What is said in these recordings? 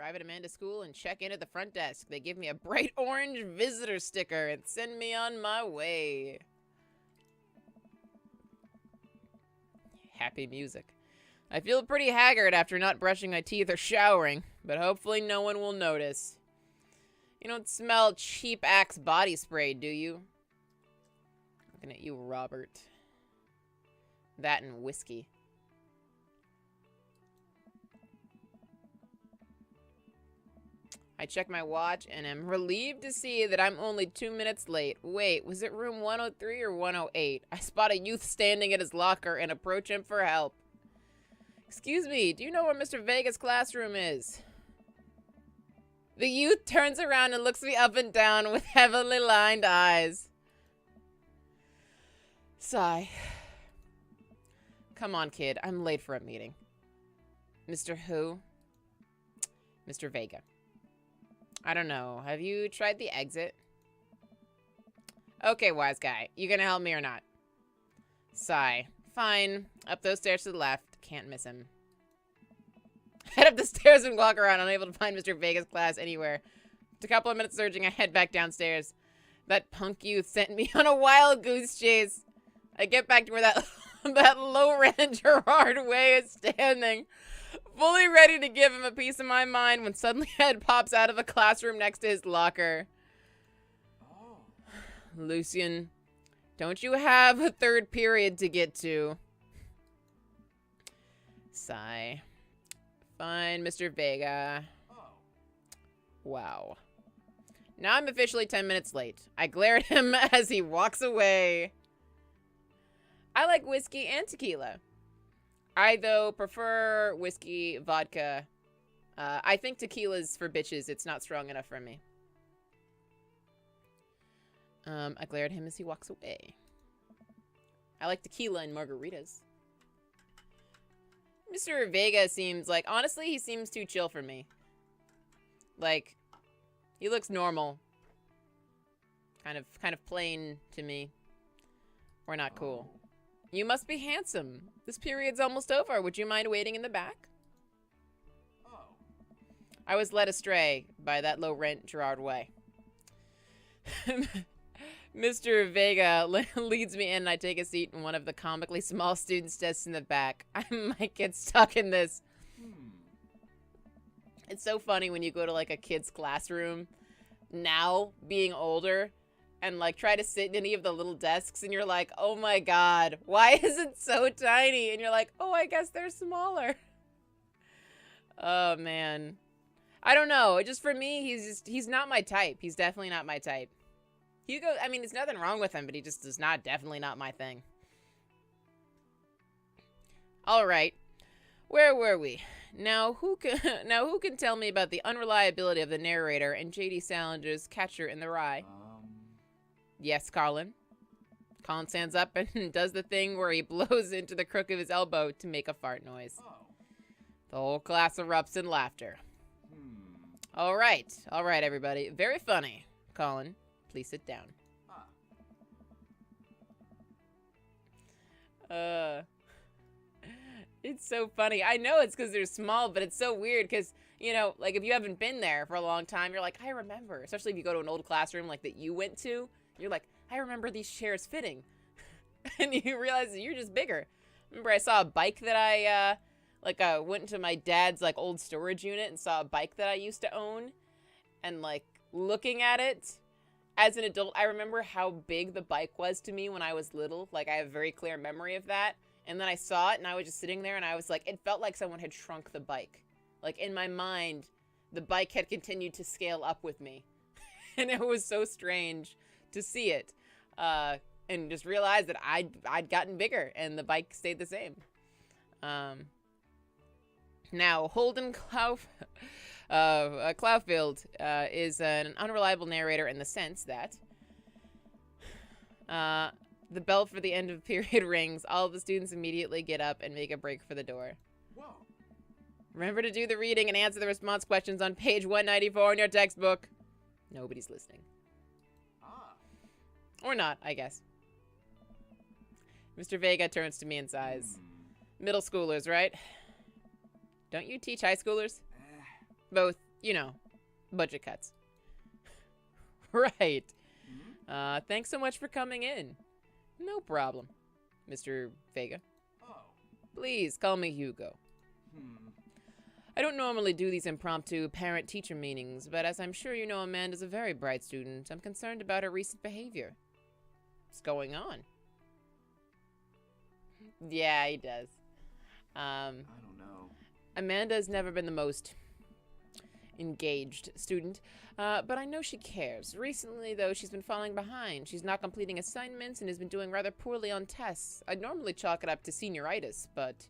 Private Amanda School and check in at the front desk. They give me a bright orange visitor sticker and send me on my way. Happy music. I feel pretty haggard after not brushing my teeth or showering, but hopefully no one will notice. You don't smell cheap Axe body spray, do you? Looking at you, Robert. That and whiskey. I check my watch and am relieved to see that I'm only 2 minutes late. Wait, was it room 103 or 108? I spot a youth standing at his locker and approach him for help. Excuse me, do you know where Mr. Vega's classroom is? The youth turns around and looks me up and down with heavily lined eyes. Sigh. Come on, kid, I'm late for a meeting. Mr. Who? Mr. Vega. I don't know. Have you tried the exit? Okay, wise guy. You gonna help me or not? Sigh. Fine. Up those stairs to the left. Can't miss him. Head up the stairs and walk around, unable to find Mr. Vega's class anywhere. After a couple of minutes searching, I head back downstairs. That punk youth sent me on a wild goose chase. I get back to where that low-rent Gerard Way is standing, fully ready to give him a piece of my mind when suddenly a head pops out of the classroom next to his locker. Oh. Lucian, don't you have a third period to get to? Sigh. Fine, Mr. Vega. Oh. Wow. Now I'm officially 10 minutes late. I glare at him as he walks away. I like whiskey and tequila. I, though, prefer whiskey, vodka. I think tequila's for bitches. It's not strong enough for me. I glare at him as he walks away. I like tequila and margaritas. Mr. Vega seems like, honestly, he seems too chill for me. Like, he looks normal. Kind of plain to me. Or not cool. You must be handsome. This period's almost over. Would you mind waiting in the back? Oh. I was led astray by that low-rent Gerard Way. Mr. Vega leads me in and I take a seat in one of the comically small students' desks in the back. I might get stuck in this. It's so funny when you go to like a kid's classroom now, being older, and like try to sit in any of the little desks and you're like, oh my god, why is it so tiny? And you're like, oh, I guess they're smaller. Oh man. I don't know. Just for me, he's not my type. He's definitely not my type. Hugo, I mean, there's nothing wrong with him, but he just is definitely not my thing. All right. Where were we? Now who can tell me about the unreliability of the narrator and J.D. Salinger's Catcher in the Rye? Yes, Colin. Colin stands up and does the thing where he blows into the crook of his elbow to make a fart noise. Oh. The whole class erupts in laughter. All right, everybody. Very funny. Colin, please sit down. It's so funny. I know it's because they're small, but it's so weird because, you know, like if you haven't been there for a long time, you're like, I remember. Especially if you go to an old classroom like that you went to. You're like, I remember these chairs fitting. And you realize that you're just bigger. Remember I saw a bike that I went into my dad's like old storage unit and saw a bike that I used to own. And like looking at it as an adult, I remember how big the bike was to me when I was little. Like I have a very clear memory of that. And then I saw it and I was just sitting there and I was like, it felt like someone had shrunk the bike. Like in my mind, the bike had continued to scale up with me. And it was so strange to see it, and just realize that I'd gotten bigger and the bike stayed the same. Now Holden Claufield is an unreliable narrator in the sense that the bell for the end of period rings. All of the students immediately get up and make a break for the door. Whoa. Remember to do the reading and answer the response questions on page 194 in your textbook. Nobody's listening. Or not, I guess. Mr. Vega turns to me and sighs. Middle schoolers, right? Don't you teach high schoolers? Both You know, budget cuts. Right. Thanks so much for coming in. No problem, Mr. Vega. Oh. Please call me Hugo. I don't normally do these impromptu parent-teacher meetings, but as I'm sure you know, Amanda's a very bright student. I'm concerned about her recent behavior. What's going on? Yeah, he does. I don't know. Amanda's never been the most engaged student, but I know she cares. Recently, though, she's been falling behind. She's not completing assignments and has been doing rather poorly on tests. I'd normally chalk it up to senioritis, but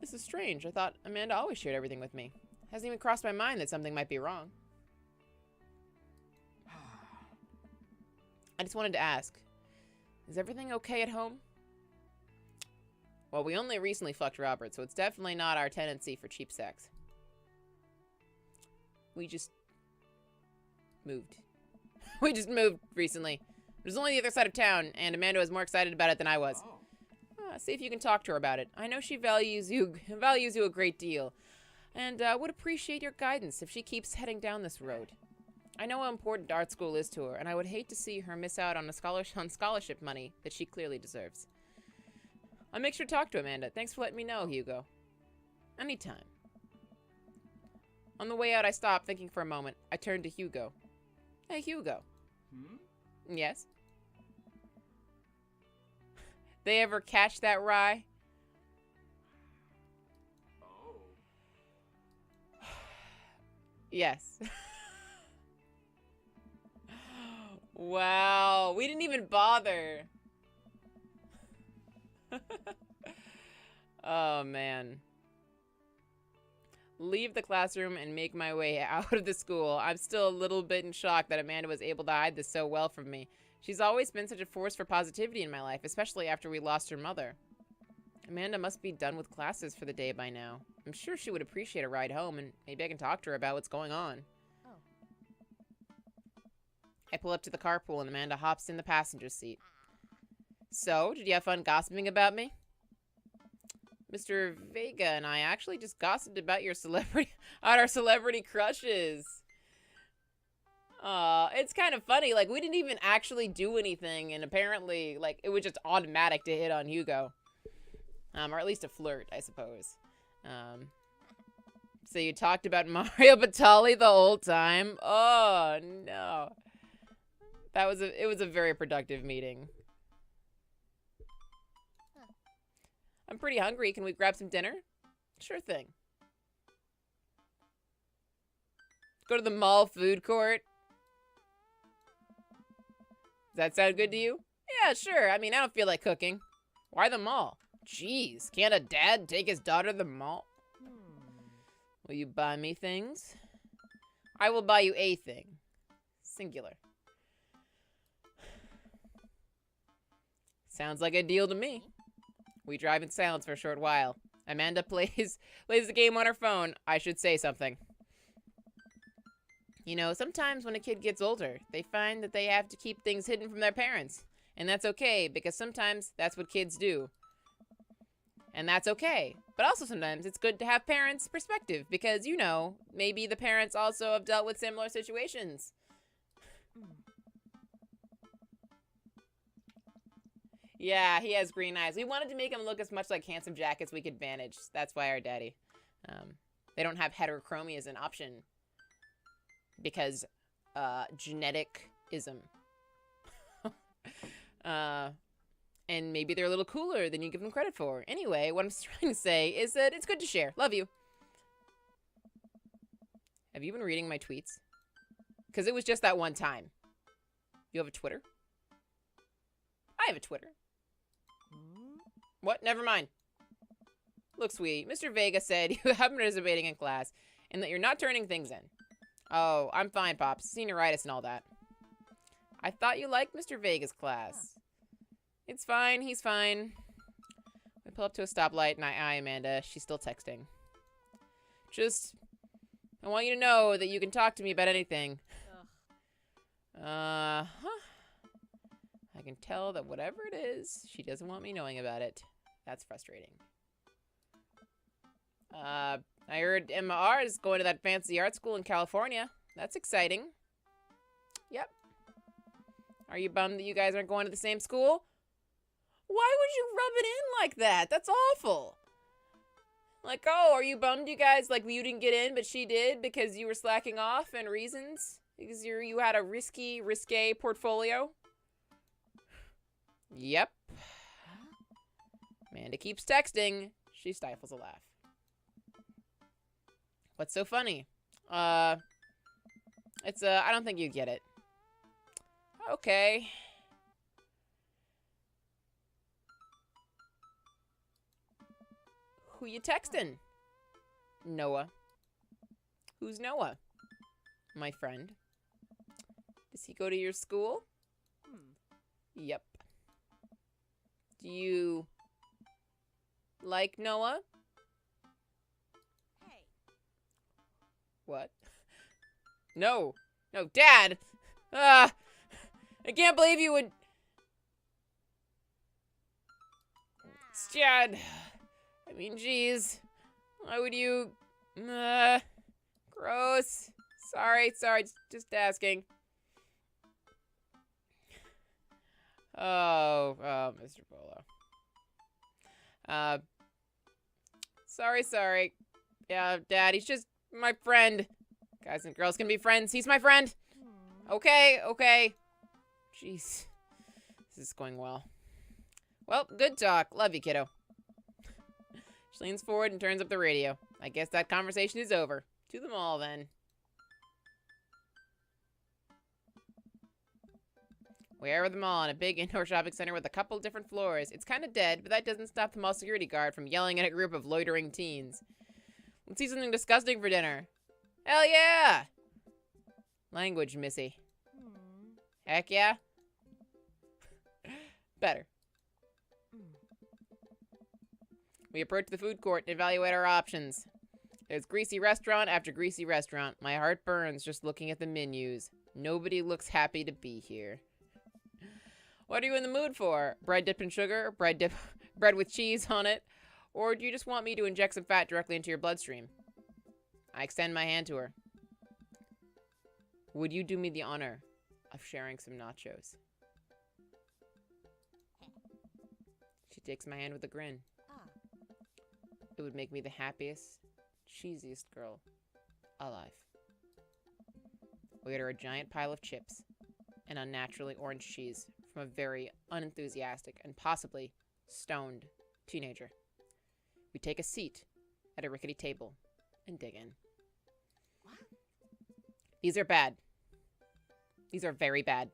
this is strange. I thought Amanda always shared everything with me. Hasn't even crossed my mind that something might be wrong. I just wanted to ask, is everything okay at home? Well, we only recently fucked Robert, so it's definitely not our tendency for cheap sex. We just moved. We just moved recently. It was only the other side of town, and Amanda was more excited about it than I was. Oh. See if you can talk to her about it. I know she values you a great deal, and would appreciate your guidance if she keeps heading down this road. I know how important art school is to her, and I would hate to see her miss out on scholarship money that she clearly deserves. I'll make sure to talk to Amanda. Thanks for letting me know, Hugo. Anytime. On the way out, I stopped, thinking for a moment. I turned to Hugo. Hey, Hugo. Yes? They ever catch that rye? Oh. Yes. Wow, we didn't even bother. Oh, man. Leave the classroom and make my way out of the school. I'm still a little bit in shock that Amanda was able to hide this so well from me. She's always been such a force for positivity in my life, especially after we lost her mother. Amanda must be done with classes for the day by now. I'm sure she would appreciate a ride home, and maybe I can talk to her about what's going on. I pull up to the carpool, and Amanda hops in the passenger seat. So, did you have fun gossiping about me? Mr. Vega and I actually just gossiped about our celebrity crushes. It's kind of funny. Like, we didn't even actually do anything, and apparently, like, it was just automatic to hit on Hugo. Or at least a flirt, I suppose. So you talked about Mario Batali the whole time? Oh, no. It was a very productive meeting. I'm pretty hungry. Can we grab some dinner? Sure thing. Go to the mall food court. Does that sound good to you? Yeah, sure. I mean, I don't feel like cooking. Why the mall? Jeez, can't a dad take his daughter to the mall? Will you buy me things? I will buy you a thing. Singular. Sounds like a deal to me. We drive in silence for a short while. Amanda plays the game on her phone. I should say something. You know, sometimes when a kid gets older, they find that they have to keep things hidden from their parents. And that's okay, because sometimes that's what kids do. And that's okay. But also sometimes it's good to have parents' perspective, because, you know, maybe the parents also have dealt with similar situations. Yeah, he has green eyes. We wanted to make him look as much like Handsome Jack as we could manage. That's why our daddy. They don't have heterochromia as an option. Because, geneticism. And maybe they're a little cooler than you give them credit for. Anyway, what I'm trying to say is that it's good to share. Love you. Have you been reading my tweets? Because it was just that one time. You have a Twitter? I have a Twitter. What? Never mind. Look, sweetie, Mr. Vega said you haven't been participating in class and that you're not turning things in. Oh, I'm fine, Pops. Senioritis and all that. I thought you liked Mr. Vega's class. It's fine. He's fine. We pull up to a stoplight and I eye Amanda. She's still texting. I want you to know that you can talk to me about anything. I can tell that whatever it is, she doesn't want me knowing about it. That's frustrating. I heard MR is going to that fancy art school in California. That's exciting. Yep. Are you bummed that you guys aren't going to the same school? Why would you rub it in like that? That's awful. Like, oh, are you bummed you guys, like, you didn't get in, but she did because you were slacking off and reasons? Because you had a risque portfolio? Yep. Amanda keeps texting. She stifles a laugh. What's so funny? I don't think you get it. Okay. Who you texting? Noah. Who's Noah? My friend. Does he go to your school? Yep. Do you like Noah? Hey. What? No. No, Dad! I can't believe you would... Dad. I mean, jeez. Why would you... gross. Sorry, just asking. Oh, Mr. Bolo. Sorry. Yeah, Dad, he's just my friend. Guys and girls can be friends. He's my friend. Okay. Jeez. This is going well. Well, good talk. Love you, kiddo. She leans forward and turns up the radio. I guess that conversation is over. To the mall, then. We are at the mall in a big indoor shopping center with a couple different floors. It's kind of dead, but that doesn't stop the mall security guard from yelling at a group of loitering teens. Let's see something disgusting for dinner. Hell yeah! Language, Missy. Heck yeah? Better. We approach the food court and evaluate our options. There's greasy restaurant after greasy restaurant. My heart burns just looking at the menus. Nobody looks happy to be here. What are you in the mood for? Bread dipped in sugar? Bread with cheese on it? Or do you just want me to inject some fat directly into your bloodstream? I extend my hand to her. Would you do me the honor of sharing some nachos? She takes my hand with a grin. It would make me the happiest, cheesiest girl alive. We order a giant pile of chips and unnaturally orange cheese from a very unenthusiastic and possibly stoned teenager. We take a seat at a rickety table and dig in. What? These are bad. These are very bad.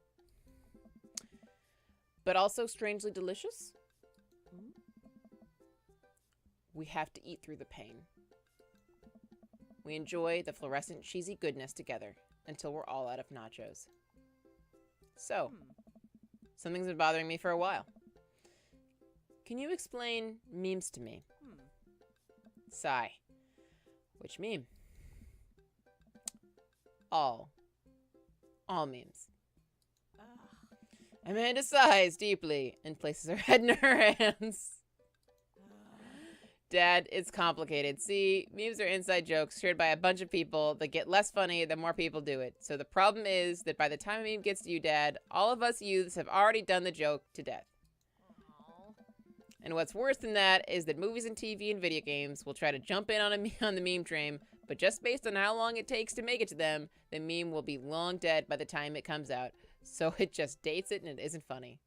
But also strangely delicious. We have to eat through the pain. We enjoy the fluorescent cheesy goodness together until we're all out of nachos. So, something's been bothering me for a while. Can you explain memes to me? Sigh. Which meme? All memes. Amanda sighs deeply and places her head in her hands. Dad, it's complicated. See, memes are inside jokes shared by a bunch of people that get less funny the more people do it. So the problem is that by the time a meme gets to you, Dad, all of us youths have already done the joke to death. And what's worse than that is that movies and TV and video games will try to jump in on the meme train, but just based on how long it takes to make it to them, the meme will be long dead by the time it comes out. So it just dates it and it isn't funny.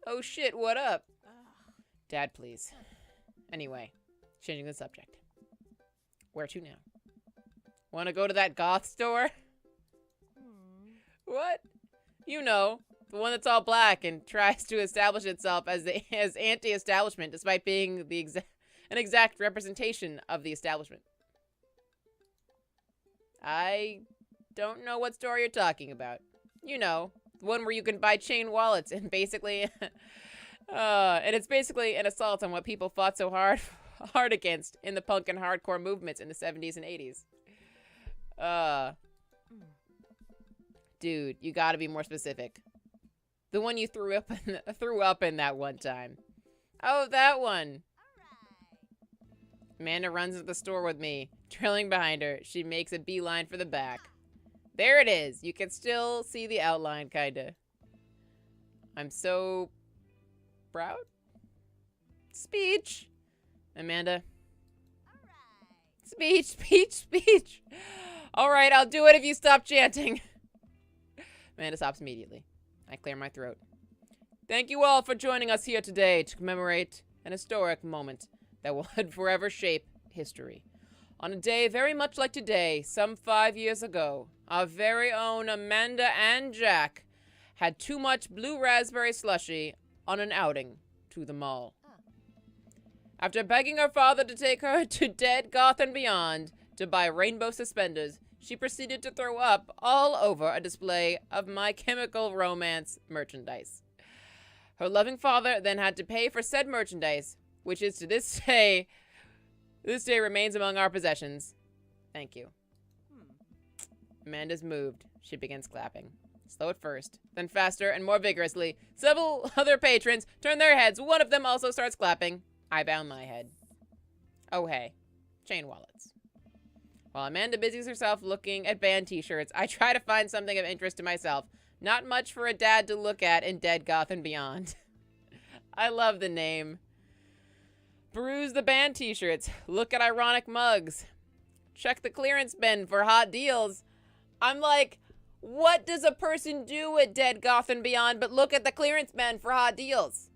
Oh shit, what up? Dad, please. Anyway, changing the subject. Where to now? Want to go to that goth store? What? You know, the one that's all black and tries to establish itself as anti-establishment despite being an exact representation of the establishment. I don't know what store you're talking about. You know, the one where you can buy chain wallets and basically... and it's basically an assault on what people fought so hard against in the punk and hardcore movements in the 70s and 80s. Dude, you gotta be more specific. The one you threw up in that one time. Oh, that one. Amanda runs into the store with me, trailing behind her. She makes a beeline for the back. There it is. You can still see the outline, kinda. I'm so proud. Speech. Amanda. Speech, speech, speech. All right, I'll do it if you stop chanting. Amanda stops immediately. I clear my throat. Thank you all for joining us here today to commemorate an historic moment that will forever shape history. On a day very much like today, some 5 years ago, our very own Amanda and Jack had too much blue raspberry slushy on an outing to the mall. After begging her father to take her to Dead, Goth and Beyond to buy rainbow suspenders, she proceeded to throw up all over a display of My Chemical Romance merchandise. Her loving father then had to pay for said merchandise, which is to this day remains among our possessions. Thank you. Amanda's moved. She begins clapping. Slow at first, then faster and more vigorously. Several other patrons turn their heads. One of them also starts clapping. I bow my head. Oh hey, chain wallets. While Amanda busies herself looking at band t-shirts, I try to find something of interest to myself. Not much for a dad to look at in Dead, Goth and Beyond. I love the name. Peruse the band t-shirts. Look at ironic mugs. Check the clearance bin for hot deals. I'm like, what does a person do at Dead, Goth and Beyond but look at the clearance bin for hot deals?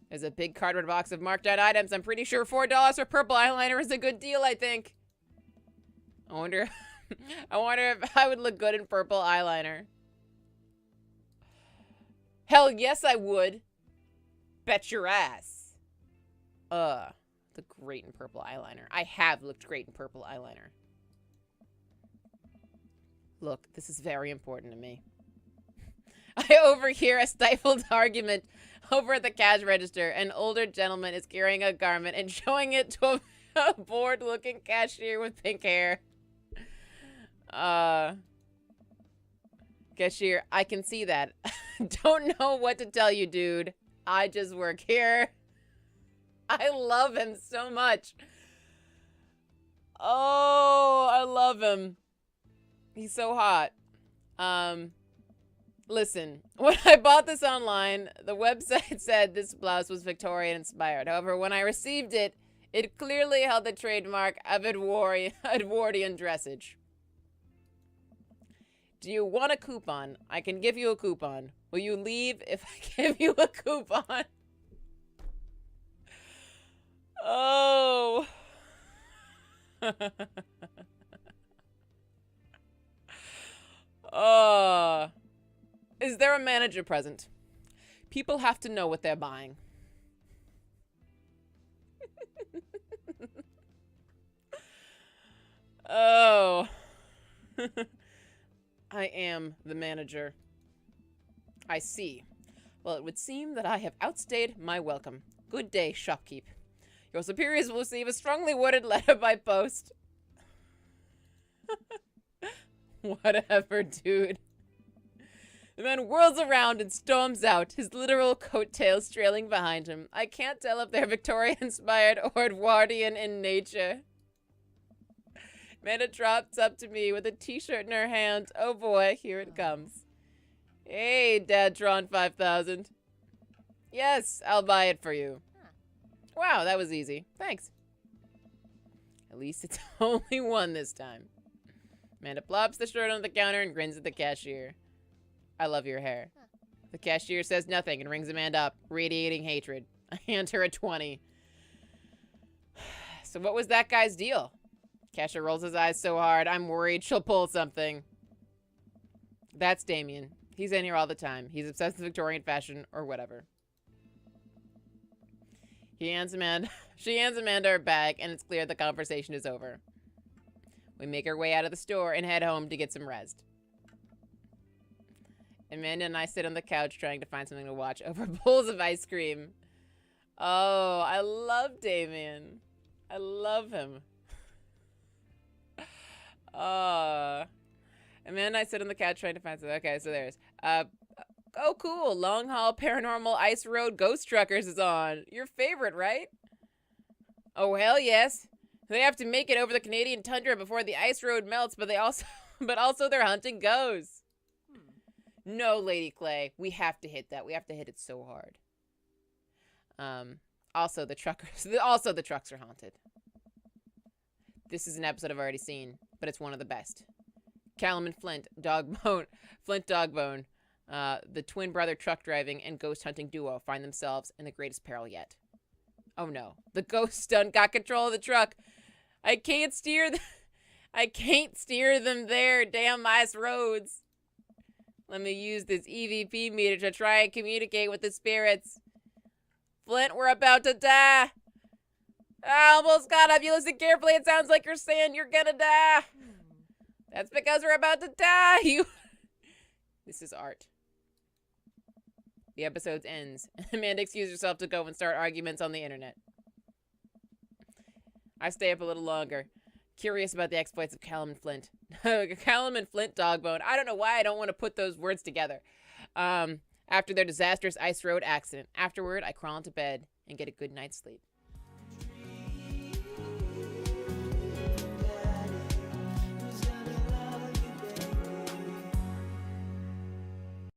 There's a big cardboard box of marked out items. I'm pretty sure $4 for purple eyeliner is a good deal, I think. I wonder if I would look good in purple eyeliner. Hell yes, I would. Bet your ass. Look great in purple eyeliner. I have looked great in purple eyeliner. Look, this is very important to me. I overhear a stifled argument over at the cash register. An older gentleman is carrying a garment and showing it to a bored-looking cashier with pink hair. Cashier, I can see that. Don't know what to tell you, dude. I just work here. I love him so much. Oh, I love him. He's so hot. Listen, when I bought this online, the website said this blouse was Victorian inspired. However, when I received it, it clearly held the trademark of Edwardian dressage. Do you want a coupon? I can give you a coupon. Will you leave if I give you a coupon? Oh. Oh. Is there a manager present? People have to know what they're buying. Oh. I am the manager. I see. Well, it would seem that I have outstayed my welcome. Good day, shopkeep. Your superiors will receive a strongly worded letter by post. Whatever, dude. The man whirls around and storms out, his literal coattails trailing behind him. I can't tell if they're Victorian-inspired or Edwardian in nature. Amanda drops up to me with a t-shirt in her hand. Oh boy, here it comes. Hey, Dadtron 5000. Yes, I'll buy it for you. Wow, that was easy. Thanks. At least it's only one this time. Amanda plops the shirt on the counter and grins at the cashier. I love your hair. The cashier says nothing and rings Amanda up, radiating hatred. I hand her a 20. So what was that guy's deal? Cashier rolls his eyes so hard, I'm worried she'll pull something. That's Damien. He's in here all the time. He's obsessed with Victorian fashion or whatever. She hands Amanda her bag, and it's clear the conversation is over. We make our way out of the store and head home to get some rest. Amanda and I sit on the couch trying to find something to watch over bowls of ice cream. Oh, I love Damien. I love him. Amanda and I sit on the couch trying to find something. Okay, so there's oh cool, Long Haul Paranormal Ice Road Ghost Truckers is on. Your favorite, right? Oh hell yes. They have to make it over the Canadian tundra before the ice road melts, but but also their hunting goes. No, Lady Clay, we have to hit that. We have to hit it so hard. Also the trucks are haunted. This is an episode I've already seen, but it's one of the best. Callum and Flint Dogbone, the twin brother truck driving and ghost hunting duo find themselves in the greatest peril yet. Oh no, the ghost stunt got control of the truck. I can't steer them there, damn ice roads. Let me use this EVP meter to try and communicate with the spirits. Flint, we're about to die. I almost got up. You listen carefully. It sounds like you're saying you're gonna die. That's because we're about to die. This is art. The episode ends. Amanda excused herself to go and start arguments on the internet. I stay up a little longer, curious about the exploits of Callum and Flint. Callum and Flint Dogbone. I don't know why I don't want to put those words together. After their disastrous ice road accident. Afterward, I crawl into bed and get a good night's sleep.